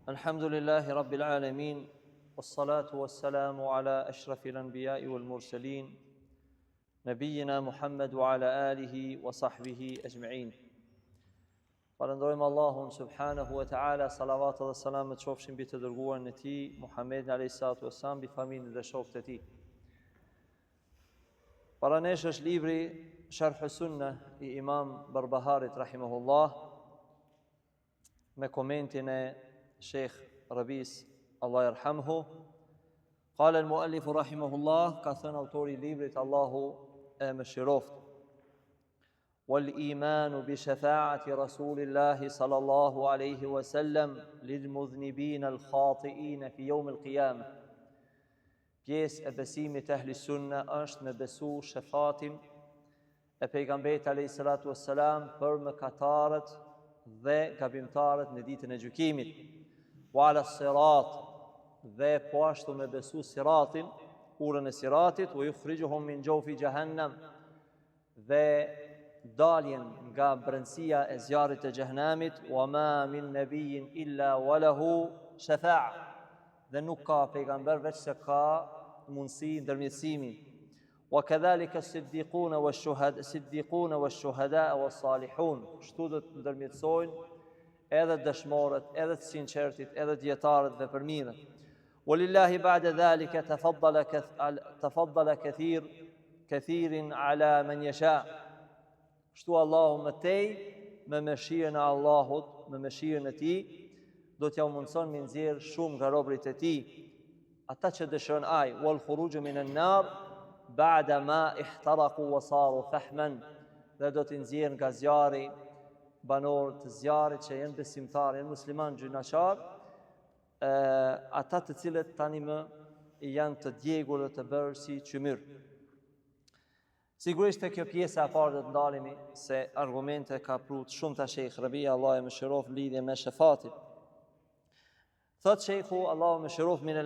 Alhamdulillahi Rabbil Alamin, wassalatu wassalamu ala ashrafil anbiya'i wal mursalin, nabiyina Muhammad wa ala alihi wa sahbihi ajma'in. Falënderojmë Allahun subhanahu wa ta'ala, salavat dhe selamet qofshin mbi të dërguarin e tij, Muhammedin alayhi salatu wassalam, mbi familjen dhe shokët e tij. Para nesh është libri Sharh Sunnah i Imam Barbaharit rahimahullah, me komentin e Sheikh Rabis, Allah yarhamhu. Qala al-muallif rahimahullah, ka thënë autori i librit, Allahu e mëshiroft: wal imanu bi shafa'ati rasulillahi sallallahu alaihi wasallam lil mudhnibin al khati'in fi yawm al qiyamah. Pjesë e besimit të ehli sunna është me besu shefatin e pejgamberit alayhi salatu wassalam për mëkatarët dhe gabimtarët në ditën e gjykimit. Wa ala sirat, dhe po ashtu me besu siratin, urën e siratit, wa yukhrijuhum min jawfi jahannam, dhe daljen nga brendësia e zjarrit të xhehenamit. Wa ma min nabiyyin illa walahu shafa'a, dhe nuk ka pejgamber veç se ka mundësi ndërmjetësimi. Wa kadhalika as-siddiquna wash-shuhada was-salihun, kështu do të ndërmjetësojnë edhe dëshmorët, edhe të sinqertit, edhe dietarët dhe përmirët. Walillahi ba'da dhalika tafaddala kathirin ala man yasha. Kështu Allahu më tej, me mëshirën e Allahut, me mëshirën e tij, do t'ja mundson me nxjerr shumë nga robërit e tij, ata që dëshiron ai, wal khuruju min an-nar ba'da ma ihtaraqu wa saru fahman, dhe do t'i nxjerr nga zjarri banorët të zjarrit që janë besimtarë, janë musliman gjynaqar, ata të cilët tani më janë të djegur dhe të bërë si qymyr. Sigurisht e kjo pjesa e parë do të ndalemi, se argumente ka prut shumë të Sheikh Rabia, Allah e mëshirof, lidhje me shefatit. Thot Sheikhu, Allah e mëshirof, min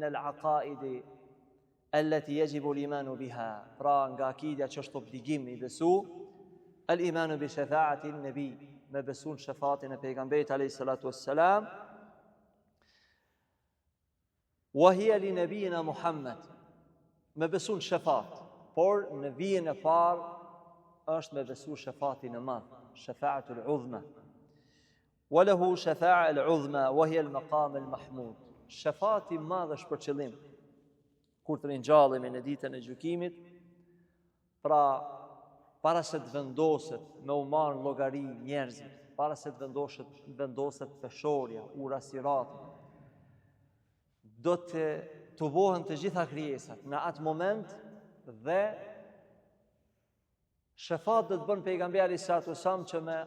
al-aqaidi allati yajibu al-imanu biha, pra nga akidja që është obligim i besu, al-imanu bi shafa'ati an-nabi, me besu në shefatin e pejgamberit alayhi salatu wassalam, wa hiya li nabiyina Muhammad, me besu në shefat, por në vijën e parë është me besu shefatin e madh, shafa'atul udhma. Wa lahu shafa'a al-udhma wa hiya al-maqam al-mahmud. Shefati i madh është për qëllim kur të ringjallemi në ditën e gjykimit, pra para se të vendoset me u marrë llogari njerëzit, para se të vendoset peshorja, ura siratit, do të tubohen të gjitha krijesat në atë moment, dhe shefat do të bën pejgamberi sallallahu alaihi wasallam që me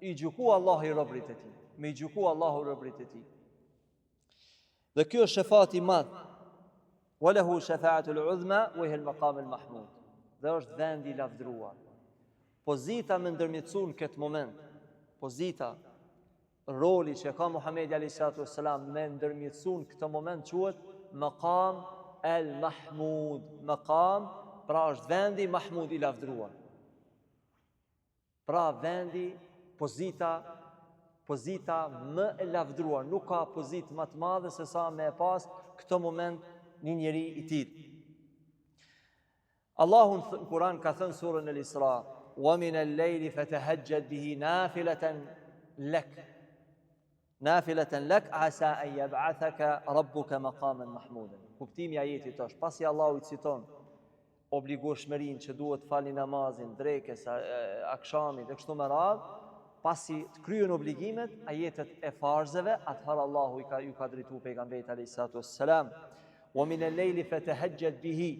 i gjyku Allahu robërit e tij, me i gjyku Allahu robërit e tij. Dhe ky është shefati i madh. Wa lahu shafa'atul udhma wa hiya al-maqam al-mahmud. Dhe është vendi i lavdruar. Pozita me ndërmjetësu në këtë moment, pozita, roli që ka Muhamedi alayhi salatu wassalam me ndërmjetësu në këtë moment quhet maqam al-mahmud. Maqam, pra është vendi mahmud i lavdruar. Pra vendi, pozita më e lavdruar. Nuk ka pozitë më të madhe se sa me e pas këtë moment një njeri i tillë. Allahu në Kur'an ka thënë surën Al-Isra: wa min al-layli fatahajjad bihi nafilatan lak asa an yab'athaka rabbuka maqaman mahmudan. Kuptimi i ajetit është, pasi Allahu i citon obligueshmërinë që duhet të falni namazin, drekës, akshamit dhe kështu me radhë, pasi të kryen obligimet, ajetet e farzeve, atëherë Allahu ju ka drejtuar pejgamberit alayhi salatu wassalam: wa min al-layli fatahajjad bihi,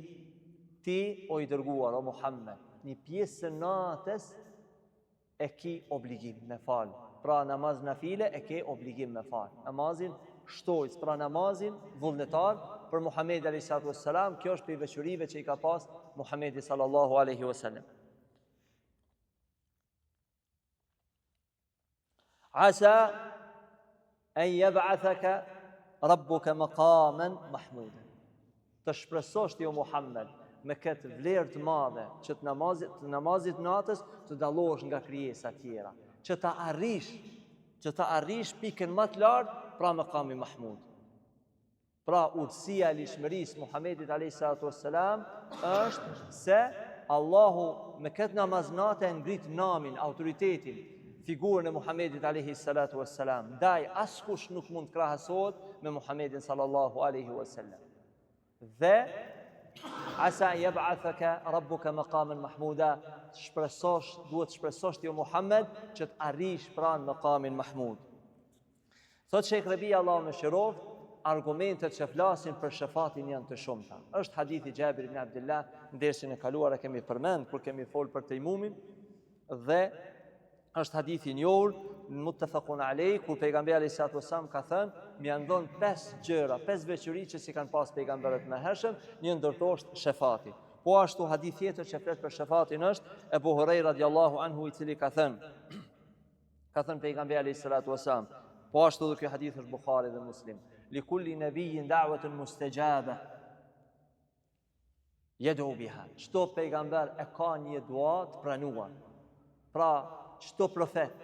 ti o i dërguar, o Muhammed, një pjesë natës e ki obligim me fal. Pra namaz nafile e ke obligim me fal. Namazin shtojës, pra namazin vullnetar për Muhamedi alayhi salatu wassalam, kjo është për veçorive që i ka pas Muhamedi sallallahu alaihi wasallam. Asa an yab'athaka rabbuka maqaman mahmudan. Të shpresosh ti o Muhammed me këtë vlerë të madhe që të namazit natës të dallohesh nga krijesa tjera, që ta arrish pikën më të lartë pra maqami Mahmud. Pra urtësia e lishmërisë Muhamedit a.s. është se Allahu me këtë namaznate ngrit namin, autoritetin, figurën e Muhamedit a.s. Ndaj askush nuk mund të krahasohet me Muhamedin sallallahu alaihi wasallam. Dhe asa yab'athaka rabbuka maqaman mahmuda, duhet shpresosh ti o Muhammed që të arrish pranë maqamin Mahmud. Thot Sheikh Rabi Allahu më shëroft, argumentet që flasin për shefatin janë të shumta. Është hadithi Jabir ibn Abdullah, në dersin e kaluar e kemi përmend kur kemi folur për tejmumin, dhe është hadithi i njohur muttafaqun alej, kur pejgamberi sallallahu alaihi wasallam ka thënë, më janë dhënë 5 gjëra, 5 veçori që si kanë pas pejgamberët më hershëm, një ndër to është shefati. Po ashtu hadith tjetër që flet për shefatin është Ebu Hurajra radiallahu anhu, i cili ka thënë pejgamberi sallallahu alaihi wasallam. Po ashtu dhe ky hadith është Buhari dhe Muslim. Li kulli nabiyyin da'watun mustajaba yad'u biha. Çdo pejgamber e ka një dua të pranuar. Pra, çdo profet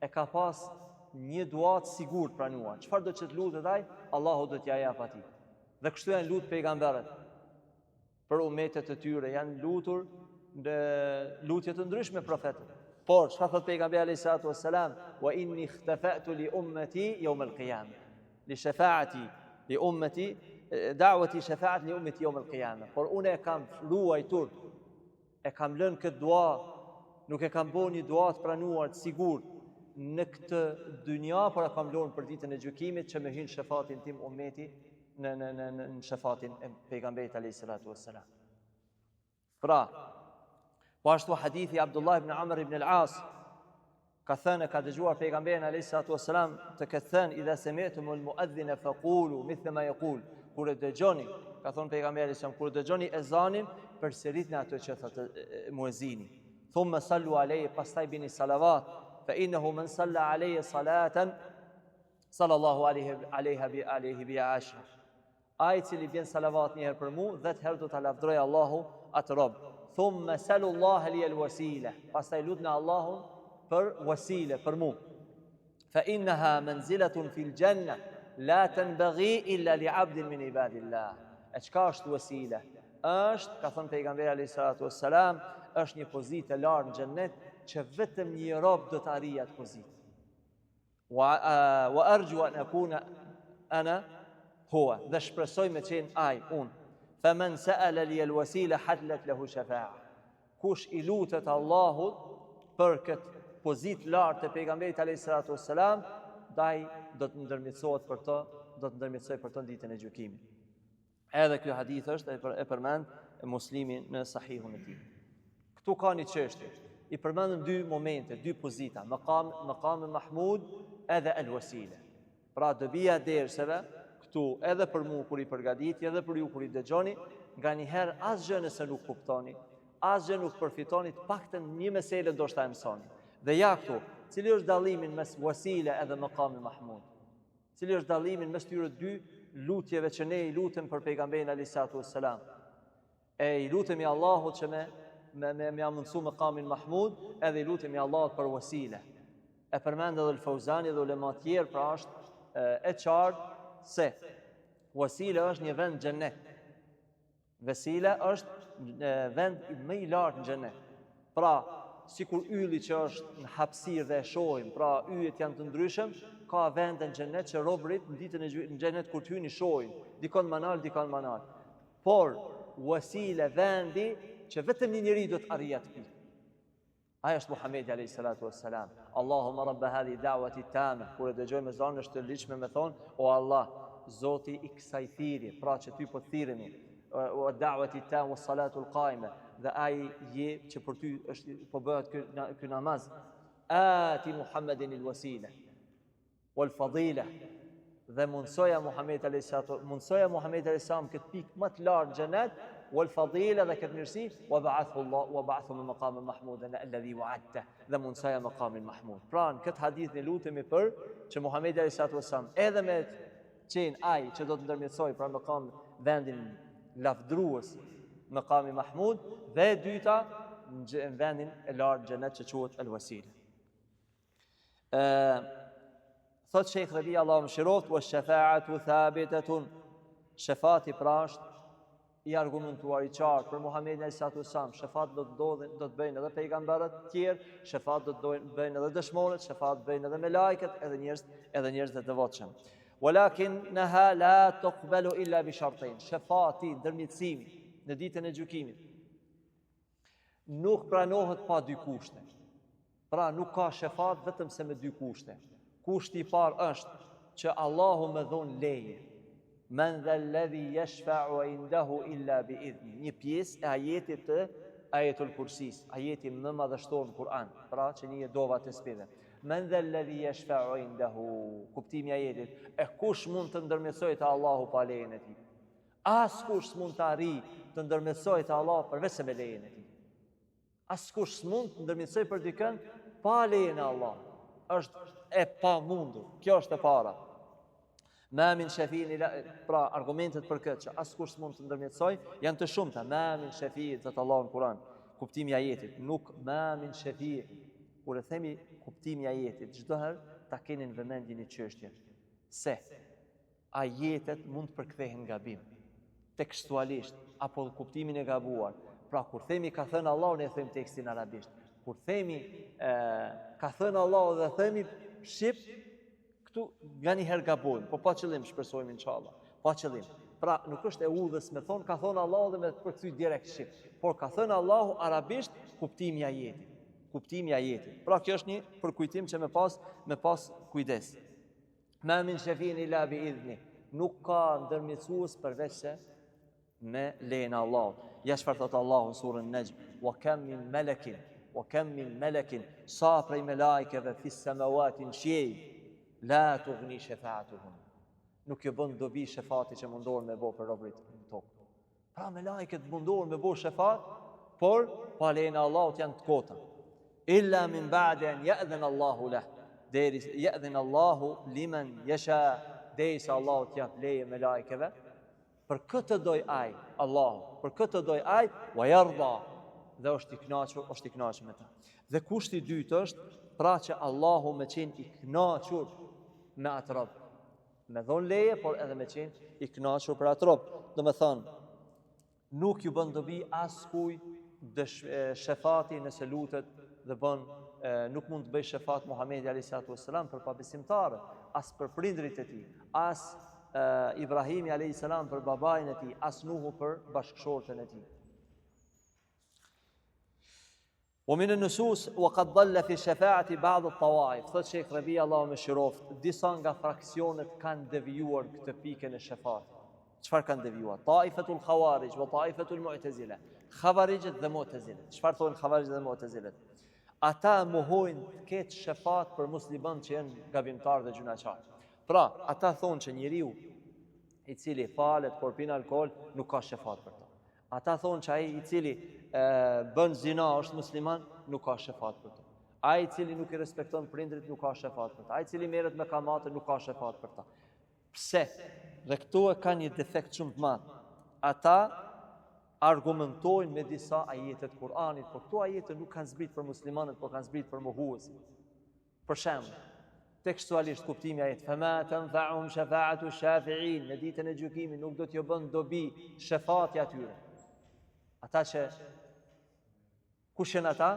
e ka pas një dua të sigurt pranuar. Çfarë do të lutet ai, Allahu do t'ja jap atij. Dhe kështu janë lut pejgamberët për umetet e tyre, janë lutur në lutje të ndryshme profetët. Por çfarë thot pejgamberi sallallahu alaihi wasallam, wa inni ikhtafa'tu li ummati yawm al-qiyamah. Li shafa'ati li ummati, da'wati shafa'at li ummati yawm al-qiyamah. Por unë e kam luajtur, e kam lënë këtë dua, nuk e kam bërë një dua të pranuar të sigurt në këtë dynja, por e kam lënë për ditën e gjykimit që më hyn shefatin tim ummeti në shefatin e pejgamberit alayhi salatu wassalam. Pra, po ashtu hadithi Abdullah ibn Amr ibn al-As ka thënë, ka dëgjuar pejgamberin alayhi salatu wassalam të ketë thënë, idha sami'tumul mu'adhdhina faqulu mithla ma yaqul. Kur e dëgjoni, ka thënë pejgamberi sallallahu alaihi wasallam, kur dëgjoni ezanin, përsëritni ato që thotë muezini. Thumma sallu alayhi, pastaj bini salavat, fa innahu man salla alayhi salatan sallallahu alaihi bi ashra. Ai cili bën salavat një herë për mua, 10 herë do ta lavdroj Allahu atë rob. Thumma sallallahu li al-wasila, pastaj lutni Allahun për wasile për mua. Fa innaha manzilatun fil janna la tanbaghi illa li 'abdin min ibadillah. E çka është wasila? Është, ka thënë pejgamberi alayhi salatu wassalam, është një pozitë e lartë në xhennet që vetëm një rob do të arrijë atë pozitë. Wa arju an akuna ana huwa, dhe shpresoj me qenë ai, unë. Faman sa'ala li al-wasila hadlat lahu shafa'a. Kush i lutet Allahut për këtë pozitë lartë të pejgamberit alayhi salatu wassalam, dai do të ndërmjetësohet për të, do të ndërmjetësoj për të ditën e gjykimit. Edhe ky hadith është e përmend Muslimi në sahihun e tij. Këtu ka një çështje. I përmendëm 2 momente, 2 pozita, maqam Mahmud edhe al-wasila. Pra dobia derseve këtu edhe për mua kur i përgatitni, edhe për ju kur i dëgjoni, nganjëherë asgjë nëse nuk kuptoni, asgjë nuk përfitoni, të paktën një meselë ndoshta e mësoni. Dhe ja këtu, cili është dallimi mes wasila edhe maqam Mahmud? Cili është dallimi mes tyre 2 lutjeve që ne i lutem për pejgamberin alayhi salatu wassalam? E i lutemi Allahut që me mundësu maqamin Mahmud, edhe i lutemi Allahut për wasile. E përmend edhe Al-Fauzani dhe ulema të tjerë, pra është e qartë se wasile është një vend në xhennet. Wasila është vend më i lartë në xhennet. Pra, sikur ylli që është në hapësirë dhe e shohim, pra yjet janë të ndryshëm, ka vende në xhennet që robërit në ditën e në xhennet kur të hyjnë shohin, dikon manal, dikon manal. Por wasile vendi që vetëm një njeri do të arrijë atë pikë. Ai është Muhamedi alayhi salatu wassalam. Allahumma rabb hadhihi da'wati tama. Kur e dëgjojmë ezanin është të ligjshme me thonë, o Allah, Zoti i kësaj thirrje, pra që ty po thirremi, o da'wati tama was salatu al-qaima, dhe ai je që për ty është po bëhet ky namaz. Ati Muhammedin al-wasila wal fadila, dhe mundsoja Muhamedit alayhi salam këtë pikë më të lartë në xhenet, wal fadila, dhe këtë mirësi, wa ba'athu min maqamin mahmudan alladhi wa'adta, dhe mundsoja maqamin mahmud. Pra në këtë hadith ne lutemi për që Muhamedi alayhi salam edhe me qenë ai që do të ndërmjetësoj pra maqam vendin lavdrues maqami mahmud, dhe e dyta në vendin e lartë xhenet që quhet al-wasila. Thot Sheikh Rabi Allahu mëshiroft, wa shafa'atu thabitatun. Shefati pra është i argumentuar i qartë për Muhamedit sallallahu alaihi wasallam. Shefat do të bëjnë edhe pejgamberët të tjerë, shefat do të bëjnë edhe dëshmorët, shefat bëjnë edhe me lajket, edhe njerëz të devotshëm. Walakinnaha la tuqbalu illa bi shartain. Shefati, ndërmjetësimi në ditën e gjykimit nuk pranohet pa dy kushte. Pra nuk ka shefat vetëm se me dy kushte. Kushti i parë është që Allahu më dhon leje. Men dha alladhi yashfa'u indahu illa bi idhni. Një pjesë e ajetit të Ajetul Kursis, ajeti më madhështor në Kur'an, pra që një dova të spedhe. Men dha alladhi yashfa'u indahu, kuptimi i ajetit, e kush mund të ndërmjetësojë te Allahu pa lejen e tij? Askush s'mund të arrijë të ndërmjetësojë te Allahu përveç se me lejen e tij. Askush s'mund të ndërmjetësojë për dikën pa lejen e Allahut. Është e pamundur. Kjo është e para. Ma min shafi'in ila, pra argumentet për këtë që askush s'mund të ndërmjetësoj janë të shumta. Ma min shafi'in thot Allahu në Kur'an. Kuptimi i ajetit, nuk ma min shafi'in. Kur e themi kuptimi i ajetit, çdo herë ta keni në vëmendje një çështje. Se ajetet mund të përkthehen gabim, tekstualisht apo kuptimin e gabuar. Pra kur themi ka thënë Allahu, ne them tekstin arabisht. Kur themi ka thënë Allahu dhe themi shqip, këtu nga një herë gabojmë, po pa qëllim shpresojmë inshallah. Pa qëllim. Pra nuk është e udhës me thonë ka thënë Allahu dhe me përkthy direkt shqip, por ka thënë Allahu arabisht kuptimi i ajetit. Kuptimi i ajetit. Pra kjo është një përkujtim që me pas kujdes. Ma min shafi'in illa bi idhni. Nuk ka ndërmjetësues përveç se me lejen e Allahut. Ja çfarë thot Allahu në surën Najm, wa kam min malakin, sa prej melajkeve fis samawati në qiell, la tughni shafa'atuhum. Nuk ju bën dobi shefati që mundohen me bë për robërit në tokë. Pra melajket mundohen me bë shefat, por pa lejen e Allahut janë të kota. Illa min ba'di an ya'dhana Allahu lah. Deri ya'dhana Allahu liman yasha, derisa Allahu t'jap leje melajkeve. Për këtë doj aj, Allahu, për këtë doj aj, wa yarda, dhe është i kënaqur me ta. Dhe kushti i dytë është, pra që Allahu me qenë i kënaqur me atë rob. Me dhon leje, por edhe me qenë i kënaqur për atë rob. Do me thënë, nuk ju bën dobi askuj shefati nëse lutet dhe bën, nuk mund të bëj shefat Muhamedi alayhi salatu wassalam për pabesimtarë, as për prindrit e tij, as Ibrahimi alayhi salam për babain e tij, as Nuhu për bashkëshortën e tij. ومن النصوص وقد ضل في الشفاعة بعض الطوائف. Thot Sheikh Rabi Allahu mëshiroft, disa nga fraksionet kanë devijuar këtë pikën e shefatit. Çfarë kanë devijuar? Taifatul Khawarij wa Taifatul Mu'tazila. Khawarijët dhe Mu'tazilet. Çfarë thonë Khawarijët dhe Mu'tazilet? Ata mohojnë të ketë shefat për musliman që janë gabimtar dhe gjunaqar. Pra, ata thonë që njeriu i cili falet por pin alkool nuk ka shefat për ta. Ata thonë që ai i cili bën zina është musliman, nuk ka shefat për ta. Ai i cili nuk i respekton prindrit nuk ka shefat për ta. Ai i cili merret me kamate nuk ka shefat për ta. Pse? Dhe këtu e ka një defekt shumë të madh. Ata argumentojnë me disa ajete të Kur'anit, por këto ajete nuk kanë zbrit për muslimanët, por kanë zbrit për mohuesit. Për shembull, tekstualisht kuptimi i ajetit, fama tanfa'uhum shafa'atu shafi'in, në ditën e gjykimit nuk do t'ju bën dobi shefati atyre. Ata që kush janë ata?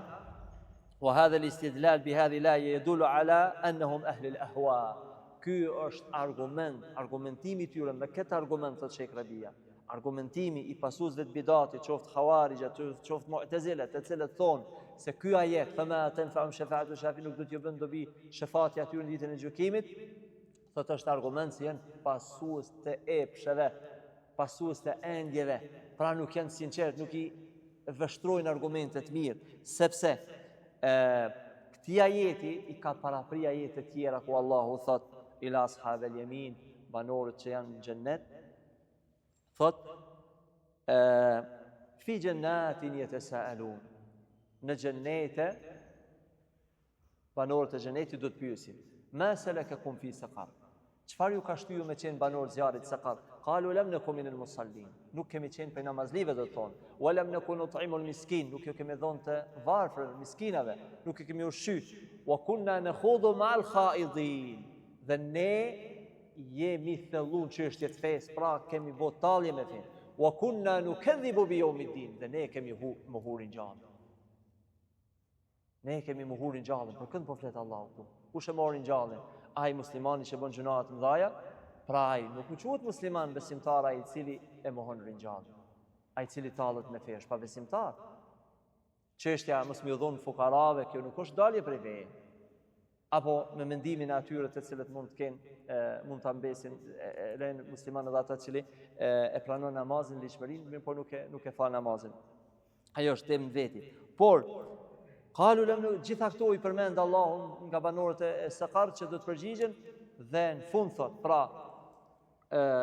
Wa hadha al-istidlal bi hadhihi al-aya yadullu ala annahum ahli al-ahwa. Ky është argumentimi i tyre me këtë argument thot Sheikh Rabia. Argumentimi i pasuesve të bidatit, qoftë Khawarija, qoftë Mu'tazilet, të cilët thonë se ky ajet, fama tanfa'uhum shafa'atu shafi'in, nuk do t'ju bën dobi shefati atyre në ditën e gjykimit, thotë është argument se janë pasues të epsheve, pasues të endjeve, pra nuk janë sinqert, nuk i vështrojnë argumentet mirë, sepse këtij ajeti i ka parapri ajete të tjera ku Allahu thot ila ashabel yamin, banorët që janë në xhennet, thot fi jannatin yatasaalun, në xhennete banorët e xhennetit do të pyesin ma salakakum fi saqar, çfarë ju ka shtyu me qenë banor zjarrit saqar? Qalu lam nakum min al-musallin, nuk kemi qenë prej namazlive do të thonë, wa lam nakun nut'imu al-miskin, nuk ju kemi dhënë të varfër miskinave, nuk i kemi ushqyer, wa kunna nakhudhu ma'al khaidin, Dhe ne jemi thellu në çështjet fesë, pra kemi bërë tallje me fenë. Wa kunna nukadhibu bi yawmiddin, dhe ne kemi mohurin gjallë. Ne kemi mohurin gjallë, për kënd po flet Allahu këtu. Kush e morin gjallën? Ai muslimani që bën gjuna të mëdha, pra ai nuk u quhet musliman besimtar ai i cili e mohon ringjallën. Ai i cili tallet me fesh pa besimtar. Çështja mos më dhon fukarave, kjo nuk është dalje prej feje. Apo me mendimin e atyre të cilët mund të kenë mund ta mbesin lejnë muslimanë dhe ata që e pranojnë namazin ligjshmërinë, por nuk e fal namazin. Ajo është temë veti. Por qalu lam gjitha këto i përmend Allahun nga banorët e Sakar që do të përgjigjen dhe në fund thot, pra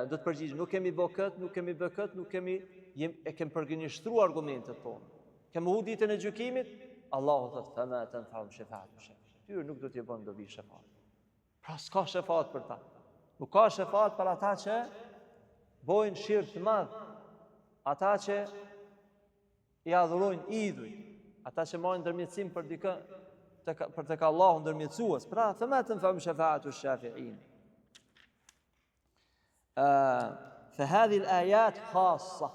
do të përgjigjen, nuk kemi bë kët, nuk kemi bë kët, nuk kemi e kemi përgjigjëstruar argumentet tona. Kemë hu ditën e gjykimit, Allahu thot fama tanfa'u shafa'atu. Tyre nuk do t'je bën dobi shefat. Pra s'ka shefat për ta. Nuk ka shefat për ata që bojnë shirk të madh, ata që i adhurojnë idhuj, ata që marrin ndërmjetësim për dikë për tek Allahu ndërmjetësues. Pra fama tanfa'u shafa'atu shafi'in. فهذه الآيات خاصة.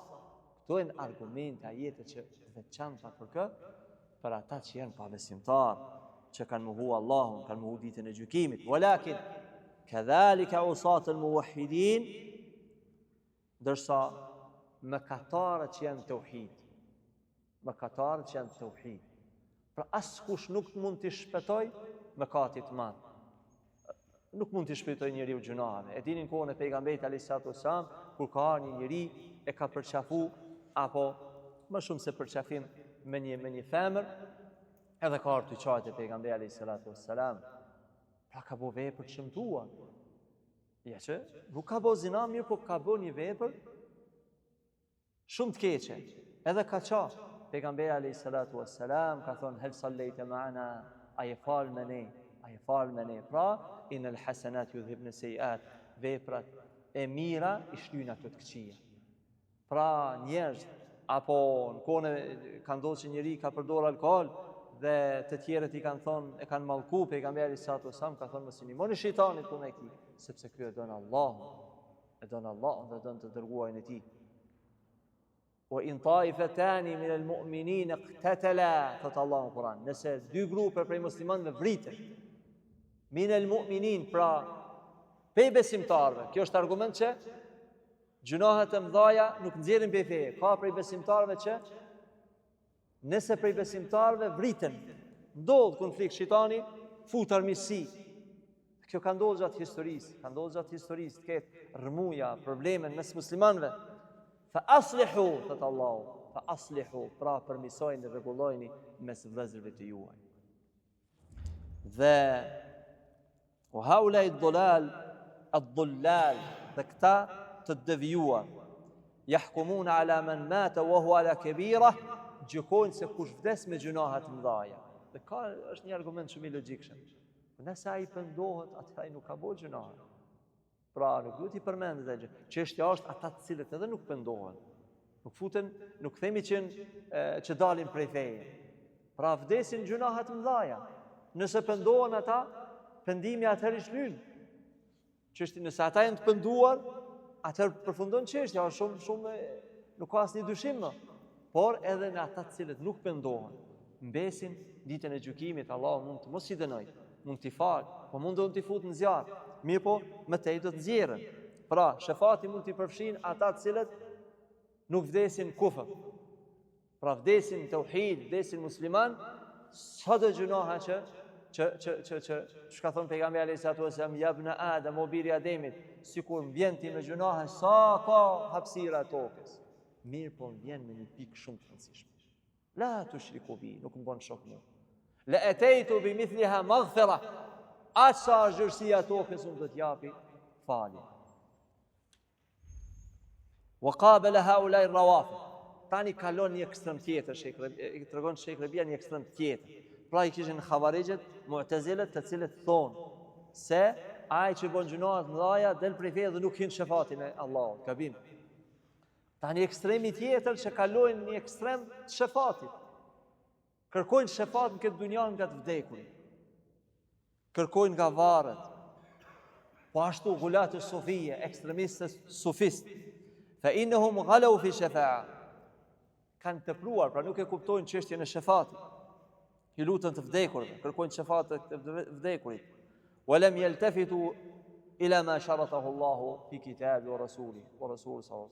Këto janë argumente, ajete që veçanta për ata që janë pabesimtar, që kanë mohu Allahun, kanë mohu ditën e gjykimit. Walakin kadhalika usat al-muwahhidin, ndërsa mëkatarët që janë tauhid. Mëkatarët që janë tauhid. Pra askush nuk mund të shpëtoj mëkatit të madh. Nuk mund të shpëtoj njeriu gjunave. E dinin kohën e pejgamberit alayhis salam, kur ka një njeri e ka përqafu apo më shumë se përqafim me një femër, edhe ka ardhur të çajt e pejgamberi alayhis salam. Pra ka bo vepër të shëmtuar. Ja që nuk ka bo zina mirë, po ka bo një vepër shumë të keqe. Edhe ka qa. Pejgamberi alayhis salam ka thonë hel sallejte ma'ana, a je fal me ne, a je fal me ne. Pra inal hasanat yudhibna sayiat, veprat e mira i shtyjnë ato të këqija. Pra njerëz apo në kohën ka ndodhur që njëri ka përdorur alkool dhe të tjerët i kanë thonë e kanë mallku pejgamberi sallallahu alajhi wasallam, ka thonë mos i nimoni shejtanit punë e tij, sepse ky e don Allahun, e don Allahun dhe don të dërguarin e tij. Wa in ta'ifatani min al-mu'minin iqtatala, thot Allahu në Kur'an, nëse dy grupe prej muslimanëve vriten, min al-mu'minin, pra pe besimtarëve, kjo është argument që gjunahet e mëdhaja nuk nxjerrin prej feje. Ka prej besimtarëve që nëse prej besimtarëve vriten, ndodh konflikt, shejtani fut armiqësi. Kjo ka ndodhur gjatë historisë, të ketë rrëmuja, probleme mes muslimanëve. Fa aslihu, thot Allahu, fa aslihu, pra përmirësojeni, rregullojeni mes vëllezërve të juaj. Dhe wa haula ad-dhalal, ad-dhullal, dhe këta të devijuar, yahkumuna ala man mata wa huwa ala kabira, gjykojnë se kush vdes me gjunahe të mëdha. Dhe është një argument shumë i logjikshëm. Nëse ai pendohet, atëherë ai nuk ka bërë gjunahe. Pra nuk duhet i përmendet ai gjë. Çështja është ata të cilët edhe nuk pendohen. Nuk futen, nuk themi që dalin prej feje. Pra vdesin gjunahe të mëdha. Nëse pendohen ata, pendimi atëherë i shlyn. Çështja nëse ata janë të penduar, atëherë përfundon çështja, shumë nuk ka asnjë dyshim më. Por edhe në ata të cilët nuk pendohen, mbesin ditën e gjykimit, Allahu mund të mos i dënoj, mund t'i fal, po mund të fut në zjarr. Mirë po, më tej do të nxjerrën. Pra, shefati mund t'i përfshin ata të cilët nuk vdesin kufër. Pra vdesin tauhid, vdesin musliman, çdo gjunahe që ka thonë pejgamberi alayhis salam, ja ibn Adam, o biri Ademit, sikur mbjen ti me gjunahe, sa ka hapësira tokës. Mirë po vjen me një pikë shumë të rëndësishme. La tushriku bi, nuk më bën shok mu. La ataitu bi mithliha maghfira. Aq sa gjërësia tokës unë do t'japi falje. Wa qabala haula ar-rawafid. Tani kalon një ekstrem tjetër, i tregon Sheikh Rabia një ekstrem tjetër. Pra i kishin Khawarijët, Mu'tazilet, të cilët thonë se ai që bën gjunahe të mëdha del prej feje dhe nuk hin shefatin e Allahut, gabim. Tani ekstremi tjetër që kalojnë një ekstrem të shefatit. Kërkojnë shefat në këtë dunjan nga të vdekurit. Kërkojnë nga varret. Po ashtu gulatë sufije, ekstremistës sufist, fa innahum ghalau fi shafa'a, kanë tepruar, pra nuk e kuptojnë çështjen e shefatit. I lutën të vdekurve, kërkojnë shefat të vdekurit. Wa lam yaltafitu ila ma sharatahu Allahu fi kitabi wa rasuli sallallahu alaihi wasallam.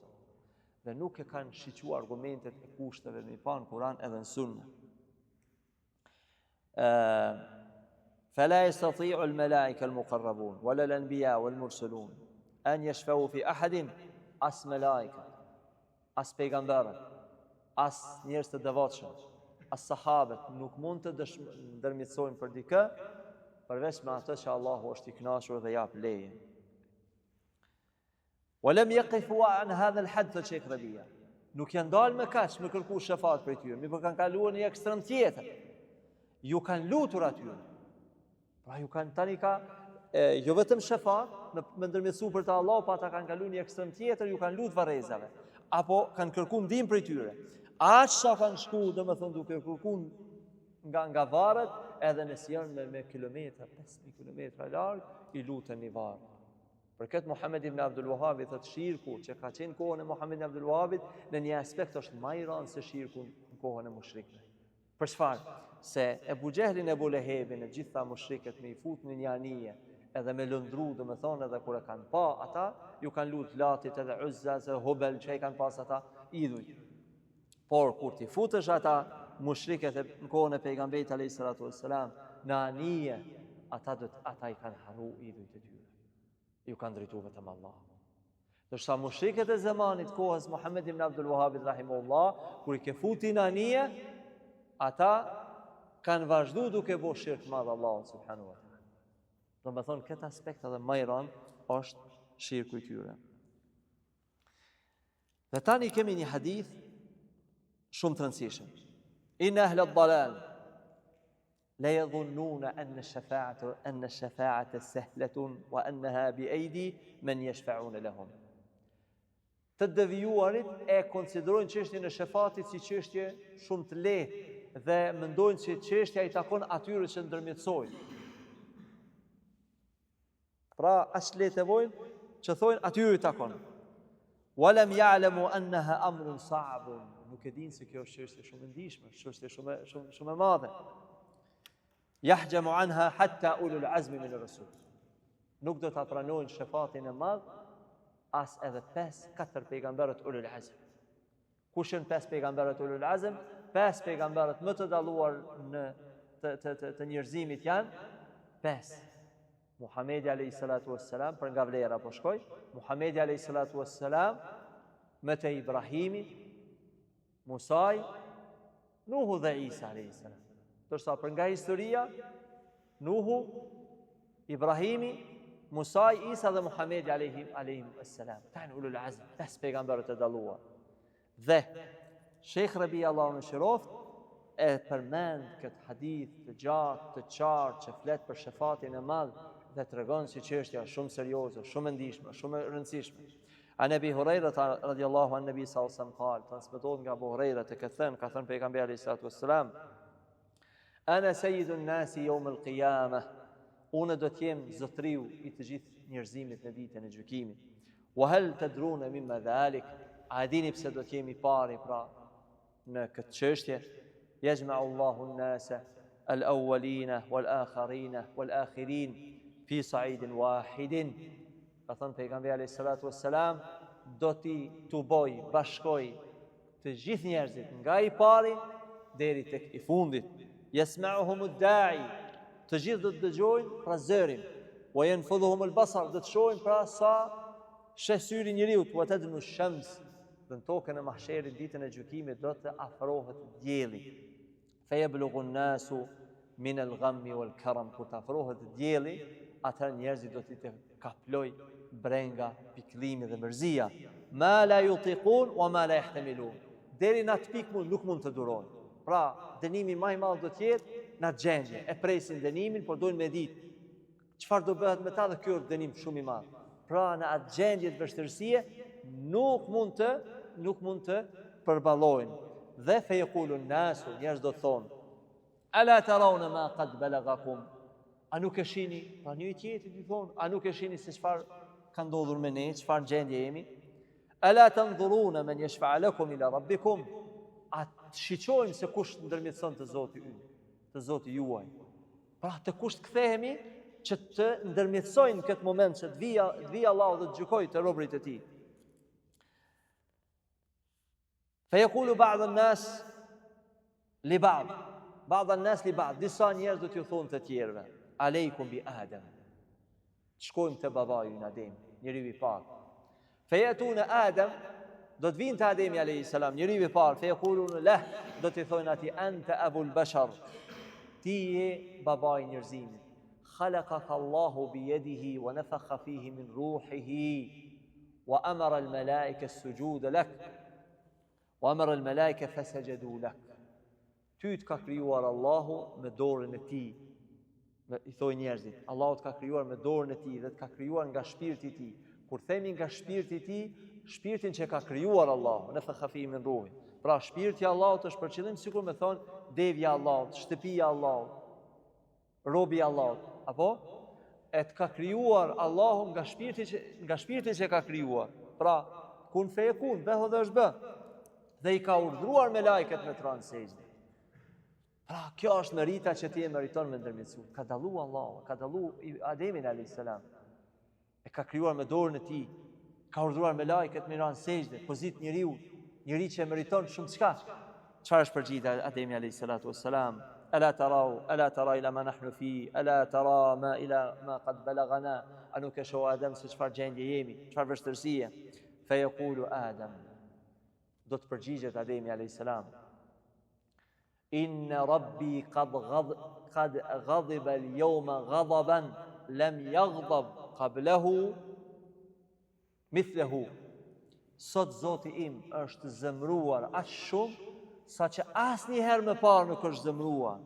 Dhe nuk e kanë shiquar argumentet e kushteve me pa në Kur'an edhe në Sunne. فلا يستطيع الملائكة المقربون ولا الأنبياء والمرسلون أن يشفعوا في أحد as ملائكة as pejgamberët as njerëz të devotshëm as sahabët nuk mund të ndërmjetësojnë për dikë përveç me atë që Allahu është i kënaqur dhe jap leje. ولم يقفوا عن هذا الحد Sheikh Rabia. Nuk janë dalë me kaq me kërku shefat për tyre, mirë kanë kaluar në ekstrem tjetër. Ju kanë lutur atyre. Pra ju kanë tani ka jo vetëm shefat, me ndërmjetësu për të Allah, pa ata kanë kaluar në ekstrem tjetër, ju kanë lutur varrezave, apo kanë kërkuar ndihmë për tyre. Aq sa kanë shku, domethënë duke kërkuar nga varret, edhe nëse janë me kilometra, 5.000 kilometra larg, i lutën një varr. Për këtë Muhammed ibn Abdul Wahhab thotë shirku që ka qenë kohën e Muhammed ibn Abdul Wahhabit në një aspekt është më i rëndë se shirku në kohën e mushrikëve. Për çfarë? Se Ebu Gjehlin e Ebu Lehebin e gjitha mushrikët me i fut në një anije edhe me lëndru, domethënë edhe kur e kanë pa ata, ju kanë lutë Latit edhe Uzzas edhe Hubel që i kanë pas ata idhuj. Por kur ti futesh ata mushrikët në kohën e pejgamberit alayhis salatu wassalam në anije, ata i kanë harru idhujt e tyre. Ju kanë drejtu vetëm Allah. Dërsa mushrikët e zamanit kohës Muhammed ibn Abdul Wahhabit rahimahullah, kur i ke futi në anije, ata kanë vazhdu duke bo shirk madh Allahut subhanahu wa taala. Do të thonë këtë aspekt edhe më i rëndë është shirku i tyre. Dhe tani kemi një hadith shumë të rëndësishëm. Inna ahla ad-dalal لا يظنون أن الشفاعة سهلة وأنها بأيدي من يشفعون لهم. Të devijuarit e konsiderojnë çështjen e shefatit si çështje shumë të lehtë dhe mendojnë se çështja i takon atyre që ndërmjetësojnë. Pra as lehtë e vojnë që thonë atyre i takon. ولم يعلموا أنها أمر صعب. Nuk e dinë se kjo është çështje shumë e ndihshme, çështje shumë e madhe. Yahjamu anha hatta ulul azmi min ar-rusul. Nuk do ta pranojnë shefatin e madh as edhe 5-4 pejgamberët ulul azm. Kush janë 5 pejgamberët ulul azm? 5 pejgamberët më të dalluar në të njerëzimit janë 5. Muhamedi alayhis salatu wassalam, për nga vlera po shkoj, Muhamedi alayhis salatu wassalam, me të Ibrahimi, Musaj, Nuhu dhe Isa alayhis salam. Tërsa për nga historia, Nuhu, Ibrahimi, Musaj, Isa dhe Muhamedi alayhim assalam. Ta në ulul azm, 5 pejgamberët e dalluar. Dhe Sheikh Rabi Allahu në shiroft e përmend këtë hadith të gjatë, të qartë që flet për shefatin e madh dhe tregon si çështja shumë serioze, shumë e ndihshme, shumë e rëndësishme. An Abi Huraira radhiyallahu an Nabi sallallahu alaihi wasallam qal, transmetohet nga Abu Huraira te ka thënë pejgamberi alayhi salatu wassalam, ana sayyidun nasi yawm al-qiyamah, unë do të jem zotriu i të gjithë njerëzimit në ditën e gjykimit. Wa hal tadruna mimma dhalik, a dini pse do të jemi pari pra në këtë çështje? Yajma'u Allahu an-nasa al-awwalina wal-akharina wal-akhirin fi sa'idin wahidin. Ka thënë pejgamberi alayhis salatu wassalam, do t'i boj, bashkoj të gjithë njerëzit nga i pari deri tek i fundit. Yasma'uhum ad-da'i, të gjithë do të dëgjojnë pra zërin. Wa yanfudhuhum al-basar, do të shohin pra sa shesyri njeriu. Wa tadnu ash-shams, në tokën e mahsherit ditën e gjykimit do të afrohet dielli. Fa yablughu an-nasu min al-ghammi wal-karam, kur të afrohet dielli, atëherë njerëzit do t'i kaploj brenga, pikëllimi dhe mërzia. Ma la yutiqun wa ma la yahtamilun. Deri në atë pikë nuk mund të durojnë. Pra, dënimi më i madh do të jetë në atë gjendje. E presin dënimin, por dojnë me ditë çfarë do bëhet me ta dhe ky është dënim shumë i madh. Pra, në atë gjendje të vështirësie nuk mund të përballojnë. Dhe fe yaqulu an-nasu, njerëz do të thonë: Ala tarawna ma qad balagakum? a nuk e shihni? Pra një tjetrit i thonë, a nuk e shihni se çfarë ka ndodhur me ne, çfarë gjendje jemi? Ala tanzuruna man yashfa' lakum ila rabbikum? A shiqojmë se kush ndërmjetëson të Zoti ynë, të Zoti juaj. Pra të kush të kthehemi që të ndërmjetësojnë në këtë moment që të vijë Allahu dhe të gjykojë të robërit e tij. Fayaqulu ba'd an-nas li ba'd, ba'd an-nas li ba'd, disa njerëz do t'ju thonë të tjerëve, aleikum bi Adam. Shkojmë te babai ynë Adem, njeriu i parë. Fayatuna Adam, do të vinë te Ademi alayhis salam, njeriu i parë, fayaqulun lah, do t'i thonë atij anta abul bashar, ti je babai njerëzimit. خلقك الله بيده ونفخ فيه من روحه وأمر الملائكة السجود لك وأمر الملائكة فسجدوا لك. Ty të ka krijuar Allahu me dorën e tij. I thoi njerëzit, Allahu të ka krijuar me dorën e tij dhe të ka krijuar nga shpirti i tij. Kur themi nga shpirti i tij, shpirtin që ka krijuar Allahu, nafakha fihi min ruhi. Pra shpirti i Allahut është për qëllim sikur me thon devja e Allahut, shtëpia e Allahut, robi i Allahut. Apo e të ka krijuar Allahu nga shpirti që ka krijuar. Pra, kun feyekun, bëhu dhe është bë. Dhe i ka urdhëruar me lajket me të rënë sejdë. Pra, kjo është merita që ti e meriton me ndërmjetësu. Ka dallu Allahu, ka dallu Ademin alayhis salam. E ka krijuar me dorën e tij. Ka urdhëruar me lajket me rënë sejdë, pozit njeriu që e meriton shumë çka. Çfarë është përgjigja Ademi alayhis salatu wassalam? ألا ترى إلى ما نحن فيه ألا ترى ما إلى ما قد بلغنا أنك شو آدم سفر جين يمي سفر بشترسية فيقول آدم دوت برجيجة آدم عليه السلام إن ربي قد غضب اليوم غضبا لم يغضب قبله مثله sot Zoti im është zemruar aq shumë sa që asnjëherë më parë nuk është zemruar.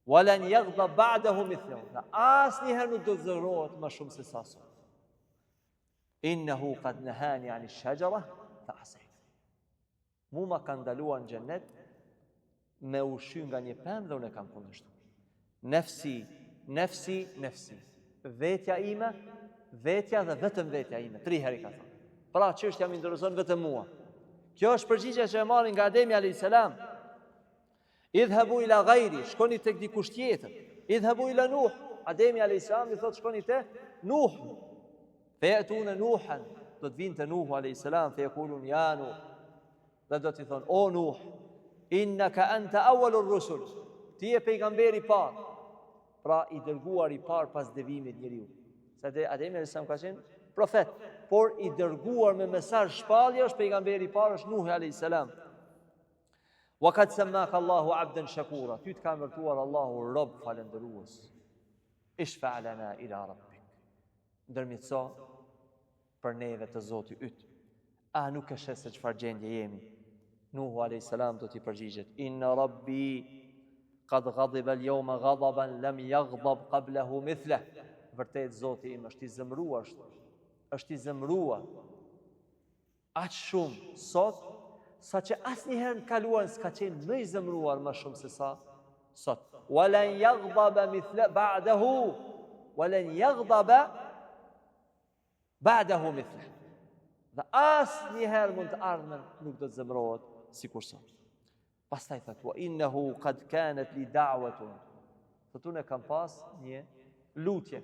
Walan yaghdab ba'dahu mithluhu. Asnjëherë nuk do të zemrohet më shumë se sa sot. Innahu qad nahani 'ani ash-shajara fa asayt. Mu ma ka ndaluar në xhenet me ushqy nga një pemë dhe unë e kam kundërshtuar. Nefsi. Vetja ime, vetja dhe vetëm vetja ime. 3 herë ka thënë. Pra çështja më intereson vetëm mua. Kjo është përgjigjja që e marrin nga Ademi alayhis salam. Idhhabu ila ghayri, shkoni tek dikush tjetër. Idhhabu ila Nuh, Ademi alayhis salam i thotë shkoni te Nuh. Fayatuna Nuhan, do të vinë te Nuh alayhis salam, fayaqulun ya Nuh. Dhe do t'i thonë, o Nuh, innaka anta awwalur rusul. Ti je pejgamberi i parë. Pra i dërguar i parë pas devimit njeriu. Sa Ademi alayhis salam ka qenë profet, por i dërguar me mesazh shpallje është pejgamberi i parë është Nuhi alayhis salam. Wa qad sammaka Allahu 'abdan shakura. Ty të ka emërtuar Allahu rob falendërues. Ishfa' lana ila rabbik. Ndërmjetëso për neve të Zotit yt. A nuk e sheh se çfarë gjendje jemi? Nuhu alayhis salam do t'i përgjigjet: Inna rabbi qad ghadiba al-yawma ghadaban lam yaghdab qablahu mithlah. Vërtet Zoti im është i zemruar aq shumë sot sa që asnjëherë në kaluar s'ka qenë më i zemruar më shumë se sa sot. Walan yaghdaba mithla ba'dahu mithla. Dhe asnjëherë mund të ardhmen nuk do të zemrohet sikur sot. Pastaj thotë wa innahu qad kanat li da'watun. Unë kam pas një lutje.